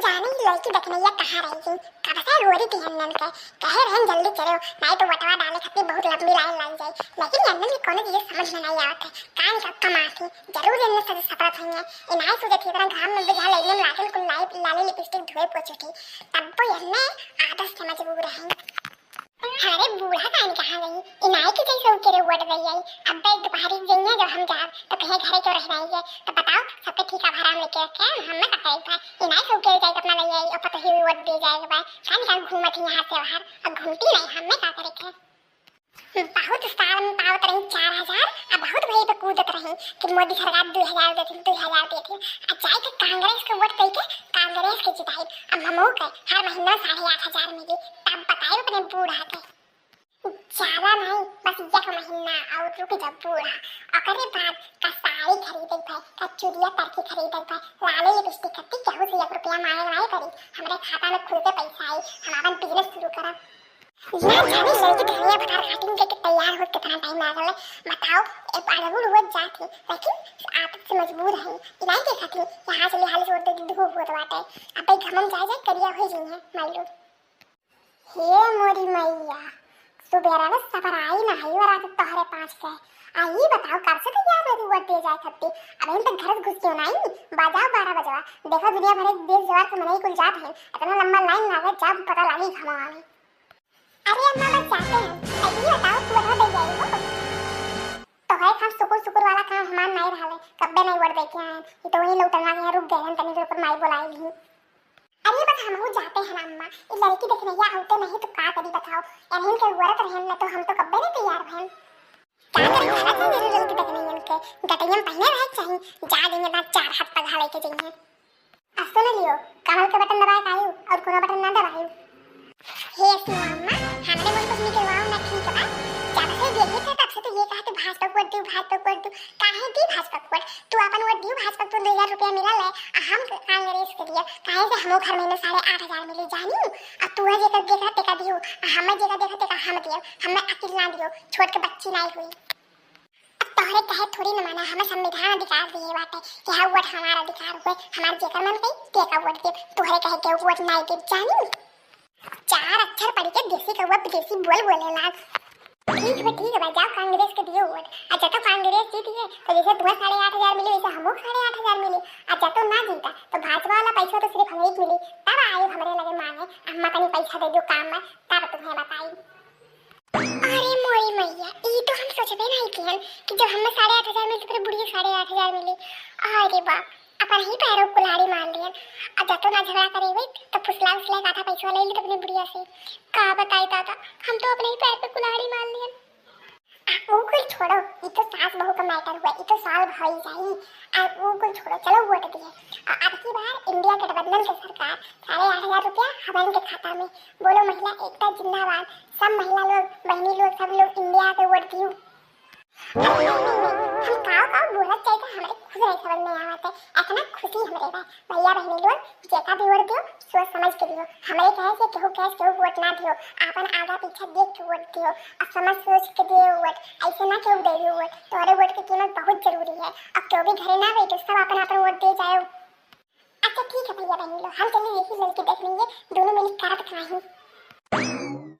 जाने ही लड़की देखने कहाँ रहेगी। कब से रो रही थी हन्नन के, कहे रहन जल्दी चलो नहीं तो बटवा डाले खातिर बहुत लंबी लाइन लग जाए। लेकिन हन्नन की कोनो चीज समझ में नहीं आवत है। कान का कमाती जरूर इनने सब सपरत हुई है। इनाई सोचे थी इतना घाम में बुझा लेने में लागल कुल लाली लिपस्टिक धोए पोछे थी। तब तो हन्ने आदत से मजबूर है। अरे बूढ़ा कान कहाँ गई? इनाई की जैसे उकेरे उड़ गई है। अब दोपहरी जइए जब हम जाब तो कहे घरे क्यों रह रही है? तो बताओ सबके ठीका भरा हम लेके रखे हम ना कटाई था। इनाई से उकेरे जाए अपना ले आई और पता ही उड़ दे जाएगा भाई। कान कान घूमत ही यहाँ से बाहर अब घूमती नहीं हम में का करे थे। बहुत साल में पावत रही 4000 अब बहुत वही पे कूदत रही कि मोदी सरकार 2000 देती 2000 देती। अब जाए के कांग्रेस के वोट दे के कांग्रेस के जिताई। अब हमो के हर महीना 8500 मिली। तब बताए अपने बूढ़ा के ज्यादा नहीं बस एक महीना और रुक जब बूढ़ा ओकरे बाद का साड़ी खरीदे भाई का चूड़िया तरकी खरीदे भाई लाली लिपस्टिक कत्ती केहू से 1 रुपया मांगे नहीं करी। हमारे खाता में खुलते पैसा आई हम अपन बिजनेस शुरू करब। यार जाने लड़की धनिया पठार काटिंग के तैयार हो कितना टाइम लागल बताओ। एक अड़गुल हो जाती लेकिन आप से मजबूर है इनाई के खातिर यहाँ से हाल छोड़ दे धूप होत बाटे। अब घमम जाए करिया हो जी है माइलो हे मोरी मैया सुबेरा में सफर आई ना ही वरा तो तोहरे 5 के आई बताओ कब से तैयार हो वोट दे जाए सकती। अब इन तक घर घुस क्यों नहीं बजाओ 12 बजवा देखो दुनिया भर एक देश जवार के मने कुल जात है इतना लंबा लाइन लागे जब पता लगी घमा में। अरे अम्मा बस जाते हैं अभी बताओ तू बता दे जाई हो तो है खास सुकुर वाला काम हमार नहीं रहले कब्बे नहीं वोट दे के आए ये तो वही लोग टंगा के रुक गए तनी देर पर माई बुलाई ली। अरे बस हम हो जाते हैं अम्मा ये लड़की देखने या होते नहीं तो का करी बताओ एहन के वरत रहन तो हम तो कब्बे नहीं तैयार भन क्या करें हालत है मेरी लड़की देखने इनके गटैयम पहने रह चाहिए जा देंगे ना 4 हाथ पगा लेके जाइए। अब सुन लियो कमल के बटन दबाए कायू और कोनो बटन ना दबायू। हे अम्मा हमने मुझे कुछ नहीं करवाओ ना ठीक है जब से देखे थे तब से तो ये कहा तू भाजपा को वोट दू काहे दी भाजपा को वोट तू अपन वोट दियो भाजपा को 2000 रुपया मिला ले हम कांग्रेस के दिया काहे से हमो घर में 8500 मिली जानी अब तू है जेकर देखा टेका दियो हम जेकर देखा टेका हम दियो हम अकेले ना दियो छोट के बच्ची नहीं हुई। अब तोहरे कहे थोड़ी न माना हमें संविधान अधिकार दिए बाटे कि हां वोट हमारा अधिकार हुए हमार जेकर मन कई टेका वोट दे तोहरे कहे के वोट नहीं दे जानी 4 अक्षर पढ़ के देसी कौवा विदेशी बोले लाग। ठीक है जाओ कांग्रेस के दियो वोट अच्छा तो कांग्रेस जीती है तो जैसे तुम्हें 8500 मिली वैसे हमको 8500 मिली। अच्छा तो ना जीता तो भाजपा वाला पैसा तो सिर्फ हमें मिली तब आए हमारे लगे मांगे अम्मा कहीं पैसा दे दो काम में तब तुम्हें बताई। अरे मोरी मैया ये तो हम सोचबे नहीं किया कि जब हमें 8500 मिली तो बुढ़ी 8500 मिली। अरे बाप अपन ही पैरों कुल्हाड़ी मार लिया अब तो ना झगड़ा करे हुई तो फुसला उसला का था पैसा ले ली तो अपनी बुढ़िया से का बताई दादा हम तो अपने ही पैर पे कुल्हाड़ी मार लिए। वो कुल छोड़ो ये तो सास बहू का मैटर हुआ ये तो साल भर ही जाई और वो कुल छोड़ो चलो वोट दिए अब की बार इंडिया गठबंधन की सरकार 8500 रुपया हवन के खाता में बोलो महिला एकता जिंदाबाद सब महिला लोग बहनी लोग सब लोग इंडिया के वोट दियो। हम काव बोलत चाहिए हमारे खुद नहीं समझ में आवत है इतना खुशी हमरे बा भैया बहनी लोग जेका भी वोट दियो सोच समझ के दियो हमरे कहे से केहू वोट ना दियो अपन आगा पीछे देख के वोट दियो और समझ सोच के दियो वोट ऐसे ना केहू दे वोट तोरे वोट की कीमत बहुत जरूरी है अब क्यों भी घरे ना बैठो सब अपन अपन वोट दे जाओ। अच्छा ठीक है भैया बहनी लोग हम चलिए यही लड़की देख लेंगे दोनों मिलकर करत खाएं।